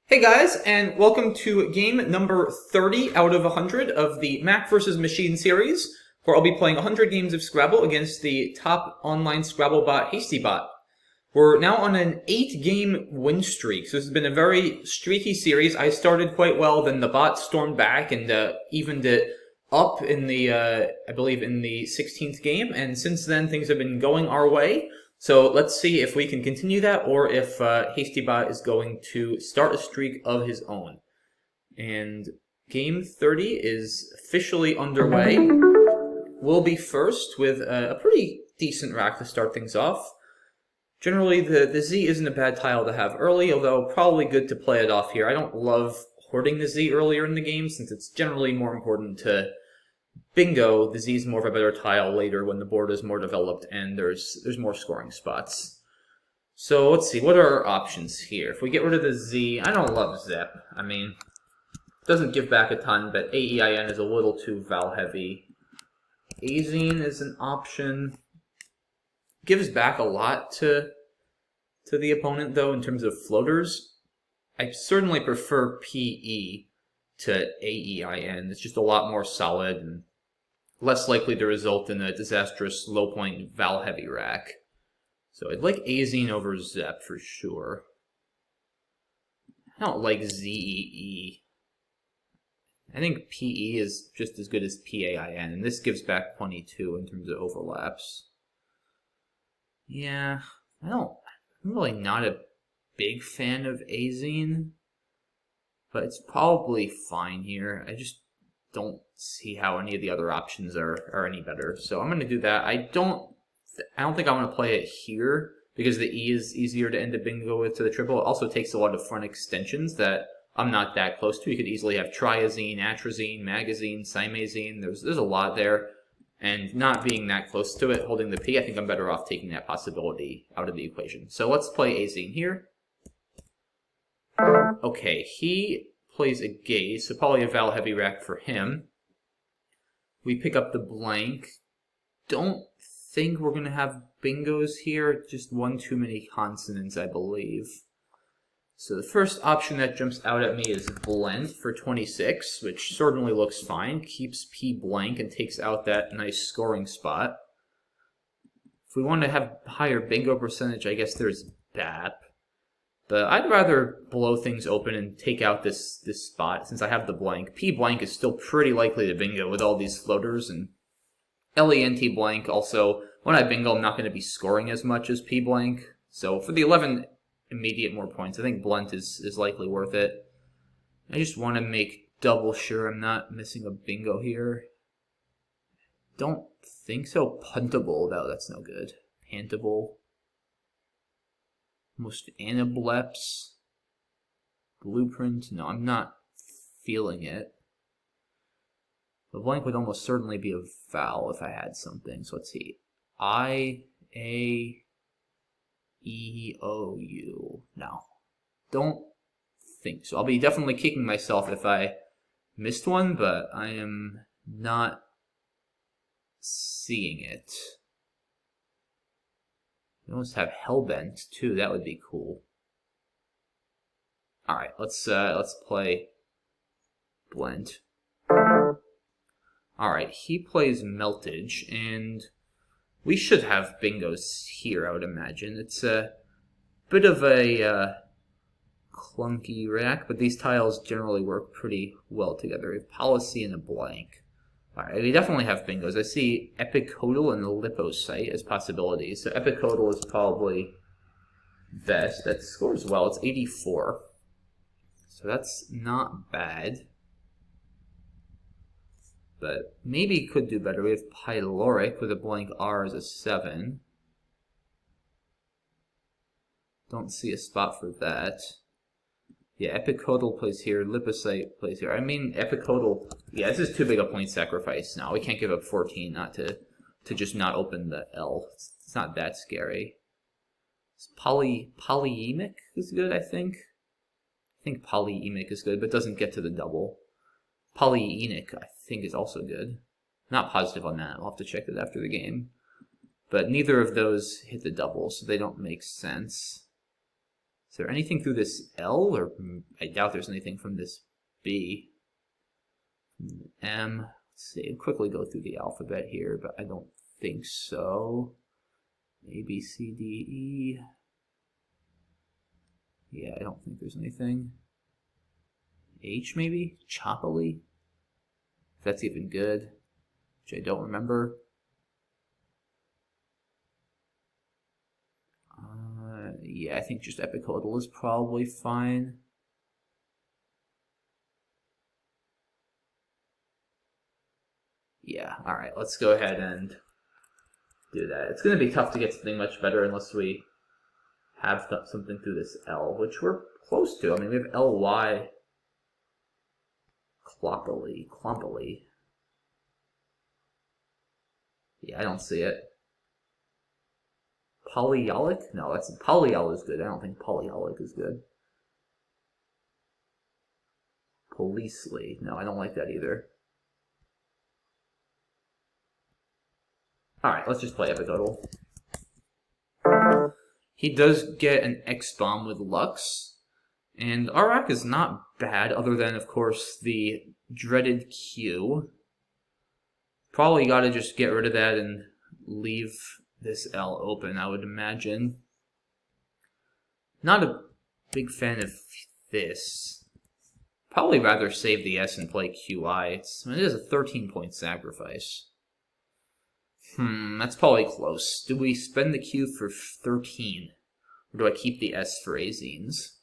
Hey guys, and welcome to game number 30 out of 100 of the Mack vs. Machine series, where I'll be playing 100 games of Scrabble against the top online Scrabble bot, HastyBot. We're now on an 8-game win streak, so this has been a very streaky series. I started quite well, then the bot stormed back and evened it up in the, I believe, in the 16th game, and since then things have been going our way. So let's see if we can continue that, or if HastyBot is going to start a streak of his own. And game 30 is officially underway. We'll be first with a pretty decent rack to start things off. Generally, the Z isn't a bad tile to have early, although probably good to play it off here. I don't love hoarding the Z earlier in the game, since it's generally more important to bingo. The Z is more of a better tile later when the board is more developed and there's more scoring spots. So let's see, what are our options here? If we get rid of the Z, I don't love Zep. I mean, it doesn't give back a ton, but AEIN is a little too Val heavy. Azine is an option. Gives back a lot to the opponent though in terms of floaters. I certainly prefer PE to AEIN. It's just a lot more solid and less likely to result in a disastrous low point Val heavy rack. So I'd like Azine over Zep for sure. I don't like ZEE. I think PE is just as good as PAIN, and this gives back plenty too in terms of overlaps. Yeah, I'm really not a big fan of Azine, but it's probably fine here. I just don't see how any of the other options are any better. So I'm going to do that. I don't think I want to play it here because the E is easier to end a bingo with to the triple. It also takes a lot of front extensions that I'm not that close to. You could easily have triazine, atrazine, magazine, cymazine. There's a lot there. And not being that close to it, holding the P, I think I'm better off taking that possibility out of the equation. So let's play Azine here. Okay, he plays a gaze, so probably a Val heavy rack for him. We pick up the blank. Don't think we're going to have bingos here, just one too many consonants, I believe. So the first option that jumps out at me is Blend for 26, which certainly looks fine. Keeps P blank and takes out that nice scoring spot. If we want to have higher bingo percentage, I guess there's BAP. But I'd rather blow things open and take out this spot since I have the blank. P blank is still pretty likely to bingo with all these floaters, and LENT blank also, when I bingo, I'm not going to be scoring as much as P blank. So for the 11 immediate more points, I think Blunt is likely worth it. I just want to make double sure I'm not missing a bingo here. Don't think so. Puntable, though, that's no good. Pantable. Most anableps. Blueprint. No, I'm not feeling it. The blank would almost certainly be a vowel if I had something. So let's see. I, A, E, O, U. No. Don't think so. I'll be definitely kicking myself if I missed one, but I am not seeing it. We almost have Hellbent too. That would be cool. All right, let's play Blend. All right, he plays Meltage, and we should have bingos here, I would imagine. It's a bit of a clunky rack, but these tiles generally work pretty well together. We have Policy and a blank. Alright, we definitely have bingos. I see Epicodal and Lipocyte as possibilities. So Epicodal is probably best. That scores well. It's 84. So that's not bad. But maybe could do better. We have Pyloric with a blank R as a 7. Don't see a spot for that. Yeah, Epicodal plays here, Lipocyte plays here. I mean, Epicodal, yeah, this is too big a point sacrifice now. We can't give up 14 not to just not open the L. It's not that scary. It's Polyemic is good, I think. I think Polyemic is good, but doesn't get to the double. Polyenic, I think, is also good. Not positive on that. I'll have to check it after the game. But neither of those hit the double, so they don't make sense. Is there anything through this L? Or I doubt there's anything from this B. M. Let's see. I'll quickly go through the alphabet here, but I don't think so. A, B, C, D, E. Yeah, I don't think there's anything. H, maybe? Choppily? If that's even good, which I don't remember. Yeah, I think just epicodal is probably fine. Yeah, alright, let's go ahead and do that. It's going to be tough to get something much better unless we have something through this L, which we're close to. I mean, we have LY. Clompily. Yeah, I don't see it. Polyolic? No, that's polyol is good. I don't think polyolic is good. Policely. No, I don't like that either. Alright, let's just play epicodal. He does get an X-bomb with Lux, and Arak is not bad, other than, of course, the dreaded Q. Probably gotta just get rid of that and leave this L open, I would imagine. Not a big fan of this. Probably rather save the S and play QI. It is a 13-point sacrifice. That's probably close. Do we spend the Q for 13? Or do I keep the S for Azines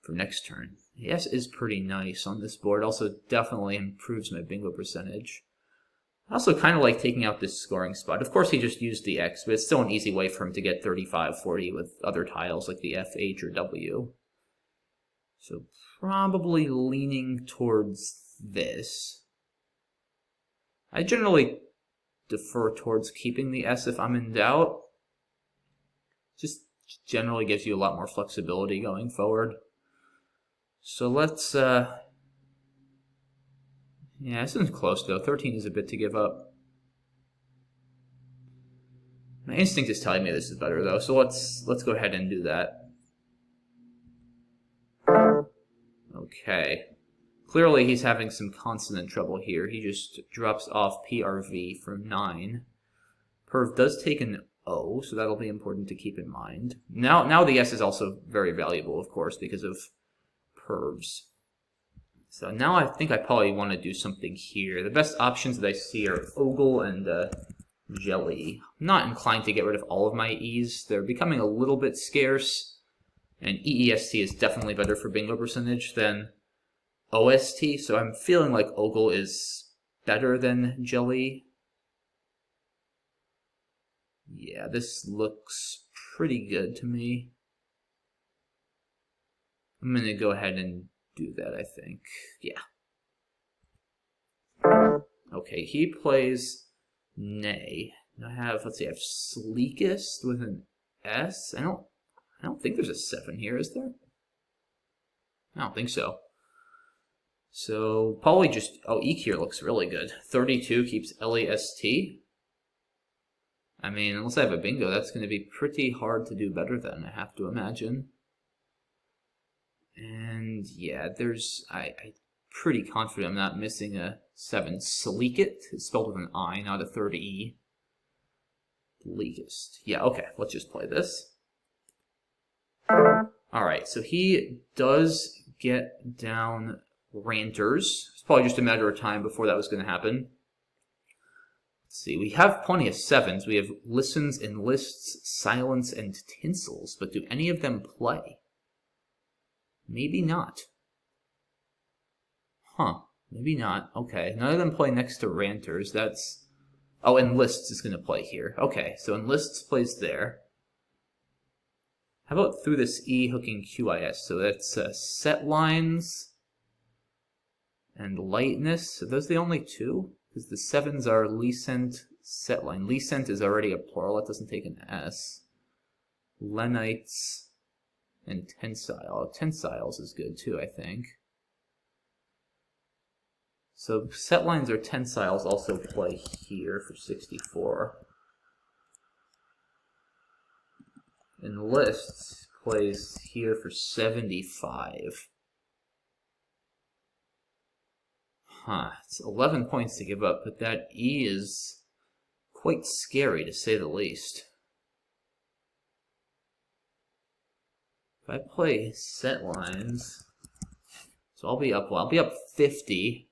for next turn? The S is pretty nice on this board. Also definitely improves my bingo percentage. I also kind of like taking out this scoring spot. Of course, he just used the X, but it's still an easy way for him to get 35, 40 with other tiles like the F, H, or W. So probably leaning towards this. I generally defer towards keeping the S if I'm in doubt. Just generally gives you a lot more flexibility going forward. So let's, yeah, this isn't close though. 13 is a bit to give up. My instinct is telling me this is better though, so let's go ahead and do that. Okay. Clearly he's having some consonant trouble here. He just drops off PRV from 9. Perv does take an O, so that'll be important to keep in mind. Now the S is also very valuable, of course, because of Pervs. So now I think I probably want to do something here. The best options that I see are Ogle and Jelly. I'm not inclined to get rid of all of my E's. They're becoming a little bit scarce, and EEST is definitely better for bingo percentage than OST, so I'm feeling like Ogle is better than Jelly. Yeah, this looks pretty good to me. I'm going to go ahead and do that, I think. Yeah. Okay, he plays Nay. I have, let's see, I have Sleekest with an S. I don't think there's a 7 here, is there? I don't think so. So, probably just, oh, Eek here looks really good. 32 keeps LAST. I mean, unless I have a bingo, that's going to be pretty hard to do better than, I have to imagine. And, yeah, I'm pretty confident I'm not missing a 7. Sleekit, it's spelled with an I, not a third E. Bleakest. Yeah, okay, let's just play this. Alright, so he does get down Ranters. It's probably just a matter of time before that was going to happen. Let's see, we have plenty of 7s. We have Listens, Enlists, Silence, and Tinsels, but do any of them play? Maybe not. Huh, maybe not. Okay, none of them play next to Ranters. That's... oh, Enlists is going to play here. Okay, so Enlists plays there. How about through this E hooking QIS? So that's Set Lines and Lightness. Are those the only 2? Because the 7s are Lecent, Setline. Lecent is already a plural. It doesn't take an S. Lenites and Tensile. Tensiles is good too, I think. So set lines or tensiles also play here for 64. Enlists plays here for 75. Huh, it's 11 points to give up, but that E is quite scary to say the least. If I play set lines, so I'll be up 50.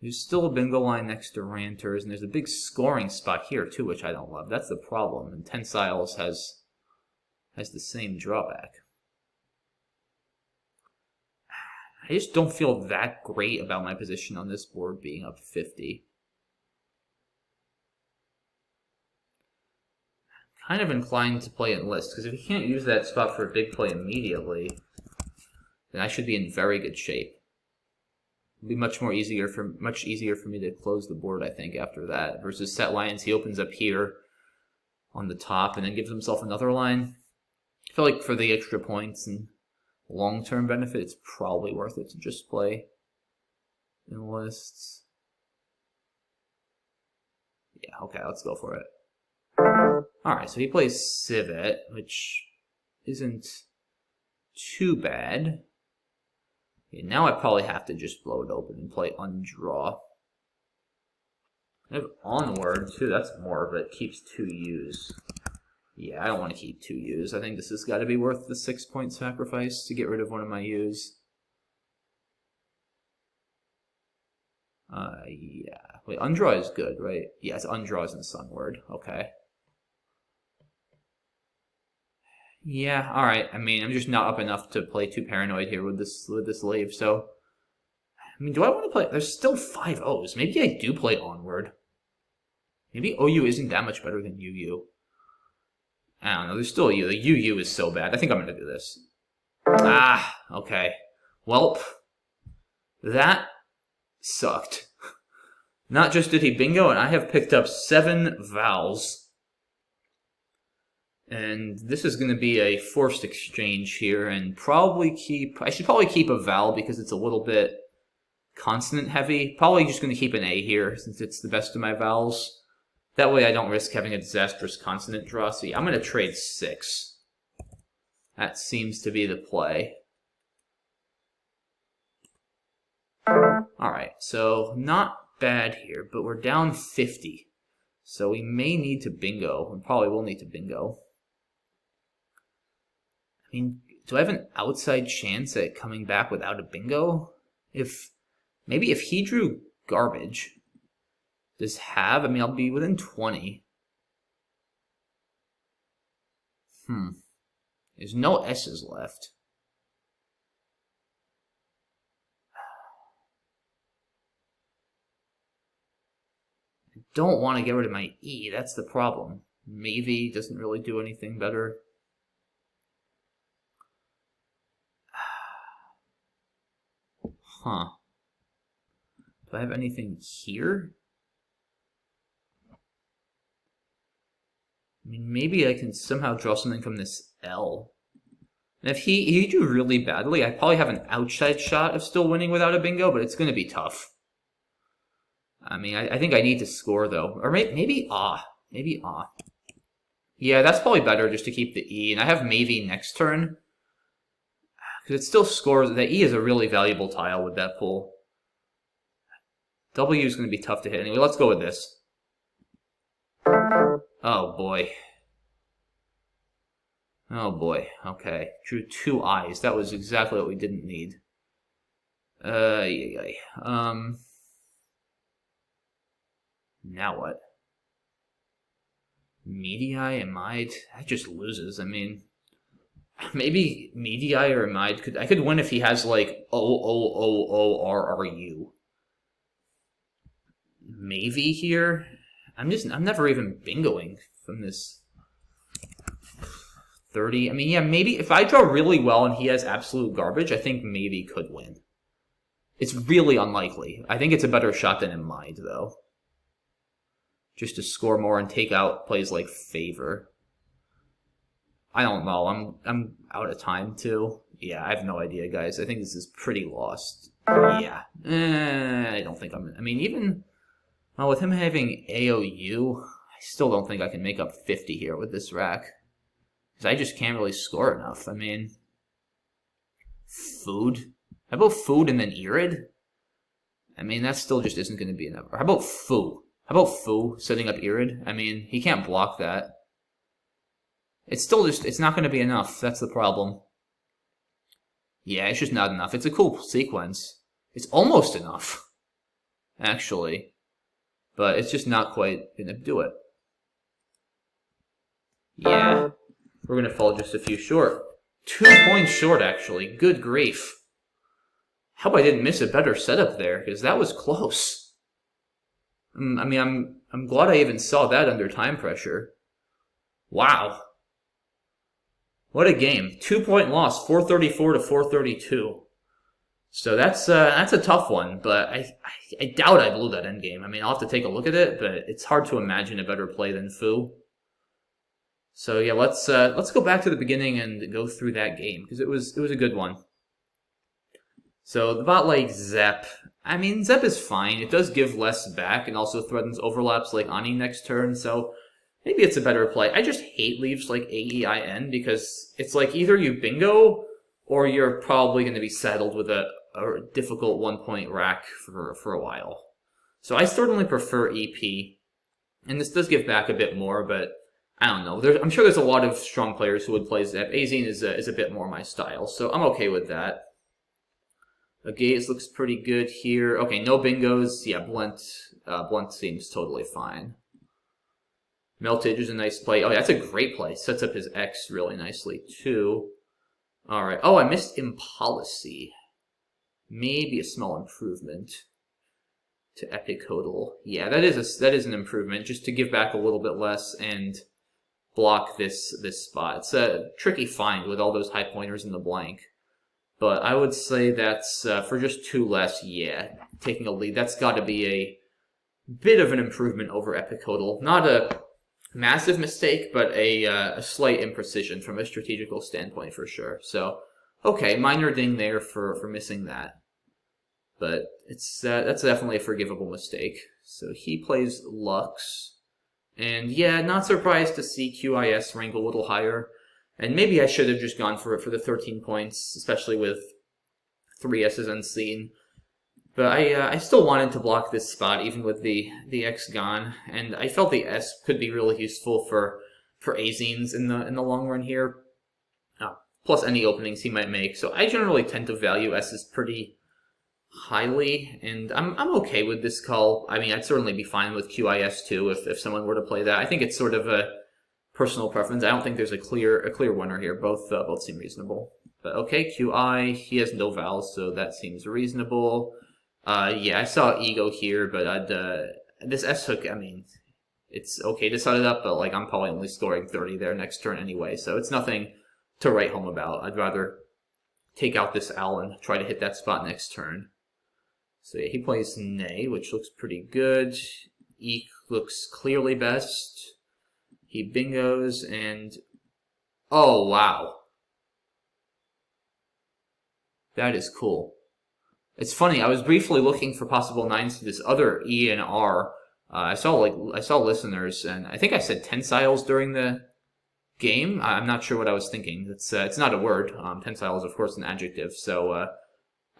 There's still a bingo line next to Ranters, and there's a big scoring spot here too, which I don't love. That's the problem. And Tensiles has the same drawback. I just don't feel that great about my position on this board being up 50. Kind of inclined to play Enlist, because if he can't use that spot for a big play immediately, then I should be in very good shape. It'll be much easier for me to close the board, I think, after that. Versus set lines, he opens up here on the top and then gives himself another line. I feel like for the extra points and long-term benefit, it's probably worth it to just play Enlists. Yeah, okay, let's go for it. Alright, so he plays Civet, which isn't too bad. Okay, now I probably have to just blow it open and play Undraw. I have Onward, too. That's more, but it keeps 2 U's. Yeah, I don't want to keep 2 U's. I think this has got to be worth the 6-point sacrifice to get rid of one of my U's. Yeah. Wait, Undraw is good, right? Yes, Undraw is in Sunward. Okay. Yeah, alright. I mean, I'm just not up enough to play too paranoid here with this leave, so... I mean, do I want to play... There's still 5 O's. Maybe I do play Onward. Maybe OU isn't that much better than UU. I don't know, there's still a U. The UU is so bad. I think I'm going to do this. Ah, okay. Welp. That sucked. Not just did he bingo, and I have picked up 7 vowels. And this is going to be a forced exchange here, and I should probably keep a vowel because it's a little bit consonant heavy. Probably just going to keep an A here since it's the best of my vowels. That way I don't risk having a disastrous consonant draw. So yeah, I'm going to trade 6. That seems to be the play. Alright, so not bad here, but we're down 50. So we may need to bingo. We probably will need to bingo. I mean, do I have an outside chance at coming back without a bingo? Maybe if he drew garbage, does have? I mean, I'll be within 20. There's no S's left. I don't want to get rid of my E. That's the problem. Maybe doesn't really do anything better. Huh. Do I have anything here? I mean, maybe I can somehow draw something from this L. And if he drew really badly, I probably have an outside shot of still winning without a bingo, but it's going to be tough. I mean, I think I need to score, though. Or maybe ah. Maybe ah. Yeah, that's probably better just to keep the E. And I have maybe next turn. Because it still scores. The E is a really valuable tile with that pull. W is going to be tough to hit. Anyway, let's go with this. Oh, boy. Oh, boy. Okay. Drew 2 I's. That was exactly what we didn't need. Now what? Medii, Amide? That just loses. I mean, maybe Medii or Amide I could win if he has like OOOORRU. Maybe here. I'm never even bingoing from this 30. I mean, yeah, maybe if I draw really well and he has absolute garbage, I think maybe could win. It's really unlikely. I think it's a better shot than in Mind, though. Just to score more and take out plays like Favor. I don't know. I'm out of time, too. Yeah, I have no idea, guys. I think this is pretty lost. Yeah. I don't think I mean, even... Well, with him having AOU, I still don't think I can make up 50 here with this rack. Because I just can't really score enough. I mean, food? How about food and then Irid? I mean, that still just isn't going to be enough. Or how about foo? How about foo setting up Irid? I mean, he can't block that. It's still just, it's not going to be enough. That's the problem. Yeah, it's just not enough. It's a cool sequence. It's almost enough, actually. But it's just not quite going to do it. Yeah, we're going to fall just a few short. 2 points short, actually. Good grief. Hope I didn't miss a better setup there, because that was close. I mean, I'm glad I even saw that under time pressure. Wow. What a game. 2-point loss, 434 to 432. So that's a tough one, but I doubt I blew that endgame. I mean, I'll have to take a look at it, but it's hard to imagine a better play than foo. So yeah, let's go back to the beginning and go through that game, because it was a good one. So the bot like Zep. I mean, Zep is fine. It does give less back and also threatens overlaps like Ani next turn, so maybe it's a better play. I just hate leaves like AEIN because it's like either you bingo or you're probably going to be saddled with a difficult 1-point rack for a while. So I certainly prefer EP, and this does give back a bit more, but I don't know. I'm sure there's a lot of strong players who would play Zep. Azine is a bit more my style, so I'm okay with that. The gaze looks pretty good here. Okay, no bingos. Yeah, Blunt seems totally fine. Meltage is a nice play. Oh, yeah, that's a great play. Sets up his X really nicely, too. All right. Oh, I missed Impolicy. Maybe a small improvement to Epicodal. Yeah, that is an improvement, just to give back a little bit less and block this spot. It's a tricky find with all those high pointers in the blank. But I would say that's, for just 2 less, yeah, taking a lead. That's got to be a bit of an improvement over Epicodal. Not a massive mistake, but a slight imprecision from a strategical standpoint for sure. So, okay, minor ding there for missing that. But that's definitely a forgivable mistake. So he plays Lux. And yeah, not surprised to see QIS rank a little higher. And maybe I should have just gone for it for the 13 points, especially with 3 S's unseen. But I still wanted to block this spot, even with the X gone. And I felt the S could be really useful for Azines in the long run here. Plus any openings he might make. So I generally tend to value S's pretty highly, and I'm okay with this call. I mean, I'd certainly be fine with QIS too if someone were to play that. I think it's sort of a personal preference. I don't think there's a clear winner here. Both seem reasonable. But okay, QI, he has no vowels, so that seems reasonable. Yeah, I saw ego here, but this S hook, I mean, it's okay to set it up, but like I'm probably only scoring 30 there next turn anyway, so it's nothing to write home about. I'd rather take out this owl and try to hit that spot next turn. So yeah, he plays Nay, which looks pretty good. Eek looks clearly best. He bingos, and oh wow, that is cool. It's funny, I was briefly looking for possible 9s to this other E and R. I saw listeners, and I think I said tensiles during the game. I'm not sure what I was thinking. It's not a word. Tensile is of course an adjective, so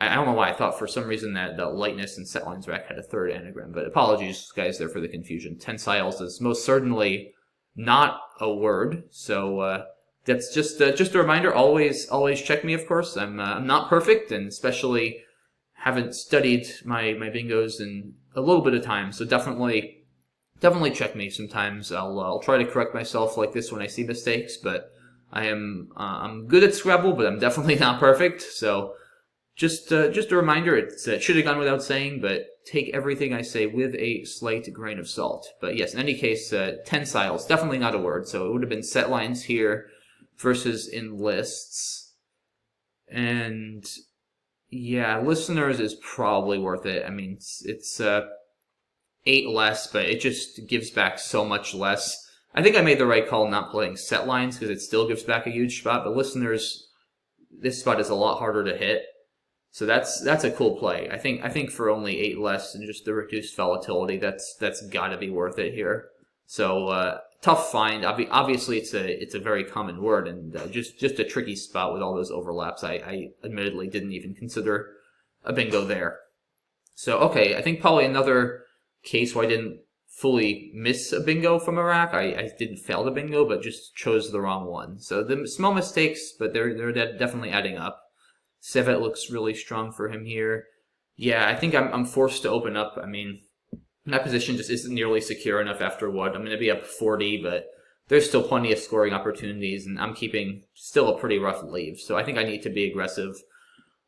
I don't know why I thought for some reason that the lightness and setlines rack had a third anagram, but apologies guys there for the confusion. Tensiles is most certainly not a word, so that's just a reminder. Always check me, of course. I'm not perfect, and especially haven't studied my bingos in a little bit of time, so definitely check me. Sometimes I'll try to correct myself like this when I see mistakes, but I'm good at Scrabble, but I'm definitely not perfect. So just a reminder. It should have gone without saying, but take everything I say with a slight grain of salt. But yes, in any case, tensiles, definitely not a word. So it would have been set lines here versus in lists, and yeah, listeners is probably worth it. I mean, it's 8 less, but it just gives back so much less. I think I made the right call not playing set lines because it still gives back a huge spot, but listeners, this spot is a lot harder to hit. So that's a cool play. I think for only 8 less and just the reduced volatility, that's got to be worth it here. So tough find. Obviously, it's a very common word, and just a tricky spot with all those overlaps. I admittedly didn't even consider a bingo there. So okay, I think probably another case where I didn't fully miss a bingo from a rack. I didn't fail the bingo, but just chose the wrong one. So the small mistakes, but they're definitely adding up. Sevet looks really strong for him here. Yeah, I think I'm forced to open up. I mean, my position just isn't nearly secure enough after what. I'm going to be up 40, but there's still plenty of scoring opportunities, and I'm keeping still a pretty rough lead. So I think I need to be aggressive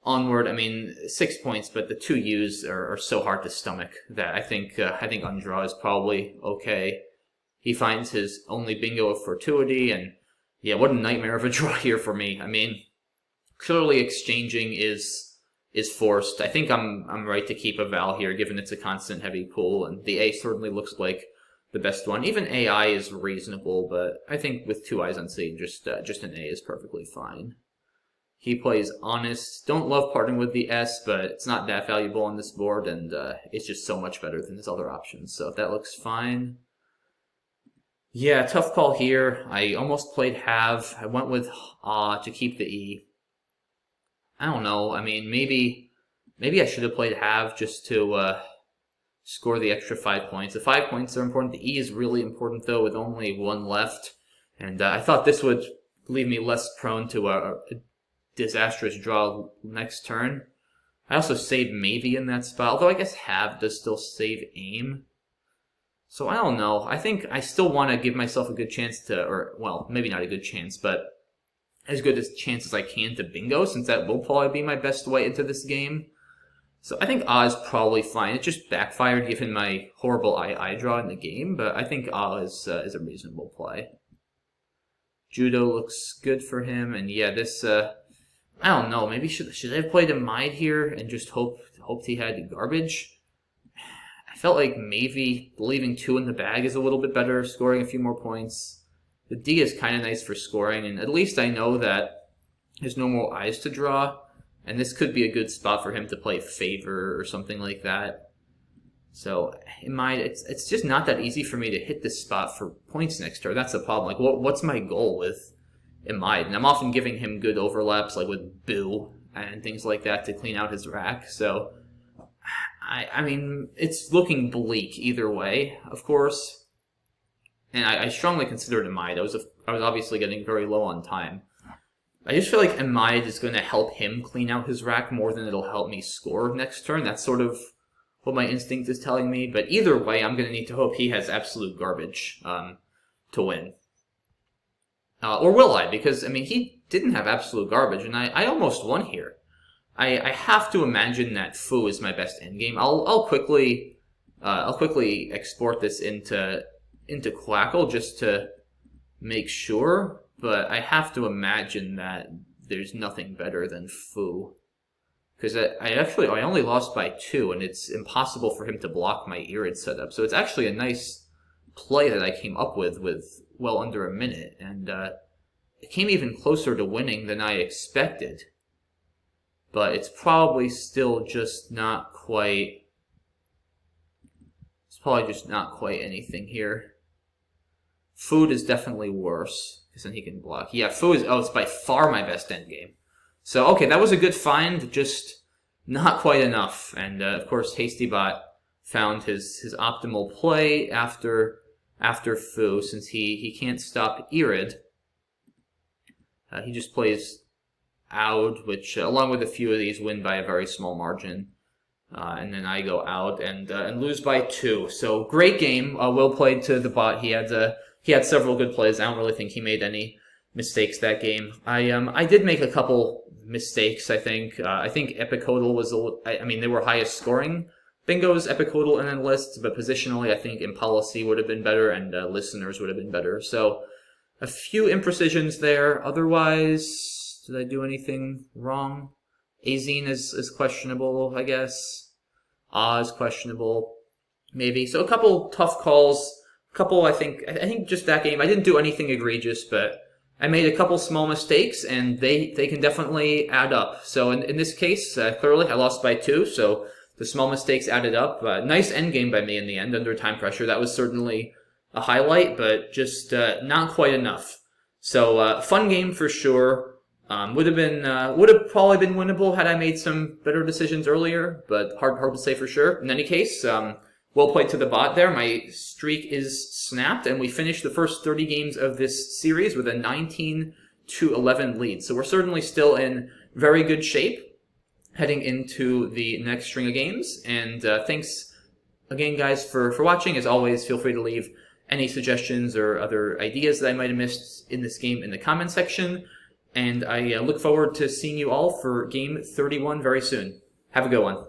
onward. I mean, 6 points, but the 2 U's are so hard to stomach that I think undraw is probably okay. He finds his only bingo of fortuity, and yeah, what a nightmare of a draw here for me. I mean, clearly exchanging is forced. I think I'm right to keep a Val here, given it's a constant heavy pool, and the A certainly looks like the best one. Even AI is reasonable, but I think with 2 eyes on C, just an A is perfectly fine. He plays honest. Don't love parting with the S, but it's not that valuable on this board, and it's just so much better than his other options. So that looks fine. Yeah, tough call here. I almost played have. I went with to keep the E. I don't know. I mean, maybe I should have played have just to score the extra 5 points. The 5 points are important. The E is really important, though, with only 1 left. And I thought this would leave me less prone to a disastrous draw next turn. I also saved maybe in that spot, although I guess have does still save aim. So I don't know. I think I still want to give myself a good chance to, or well, maybe not a good chance, but as good a chance as I can to bingo, since that will probably be my best way into this game. So I think A is probably fine. It just backfired given my horrible I draw in the game, but I think A is a reasonable play. Judo looks good for him, and yeah, this I don't know. Maybe should I have played a Mide here and just hoped he had garbage? I felt like maybe leaving 2 in the bag is a little bit better, scoring a few more points. The D is kind of nice for scoring, and at least I know that there's no more eyes to draw, and this could be a good spot for him to play favor or something like that. So in Mide, it's just not that easy for me to hit this spot for points next turn. That's the problem. Like, what's my goal with Imide? And I'm often giving him good overlaps, like with Boo and things like that, to clean out his rack. So, I mean, it's looking bleak either way, of course. And I strongly considered Imide. I was obviously getting very low on time. I just feel like Imide is going to help him clean out his rack more than it'll help me score next turn. That's sort of what my instinct is telling me. But either way, I'm going to need to hope he has absolute garbage to win. Or will I? Because, I mean, he didn't have absolute garbage, and I almost won here. I have to imagine that Foo is my best endgame. I'll quickly export this into Quackle just to make sure, but I have to imagine that there's nothing better than Foo. Because I only lost by 2, and it's impossible for him to block my Irid setup. So it's actually a nice play that I came up with well under a minute, and it came even closer to winning than I expected. But it's probably still just not quite... It's probably just not quite anything here. Food is definitely worse, because then he can block. Yeah, Foo is... Oh, it's by far my best endgame. So, okay, that was a good find, just not quite enough. And, of course, HastyBot found his optimal play after Foo, since he can't stop Irid. He just plays Aud, which, along with a few of these, win by a very small margin. And then I go out and lose by 2. So, great game. Well played to the bot. He had several good plays. I don't really think he made any mistakes that game. I did make a couple mistakes, I think. I think Epicodal was I mean, they were highest scoring bingos, Epicodal and Enlist, but positionally I think Impolicy would have been better, and Listeners would have been better. So a few imprecisions there. Otherwise, did I do anything wrong? Azine is questionable, I guess. Is questionable, maybe. So a couple tough calls. I think just that game, I didn't do anything egregious, but I made a couple small mistakes, and they can definitely add up. So in this case, clearly I lost by 2, so the small mistakes added up. Nice endgame by me in the end, under time pressure. That was certainly a highlight, but just not quite enough. So fun game for sure. Would have probably been winnable had I made some better decisions earlier, but hard to say for sure. In any case, well played to the bot there. My streak is snapped, and we finished the first 30 games of this series with a 19-11 lead. So we're certainly still in very good shape heading into the next string of games. And thanks again, guys, for watching. As always, feel free to leave any suggestions or other ideas that I might have missed in this game in the comment section. And I look forward to seeing you all for game 31 very soon. Have a good one.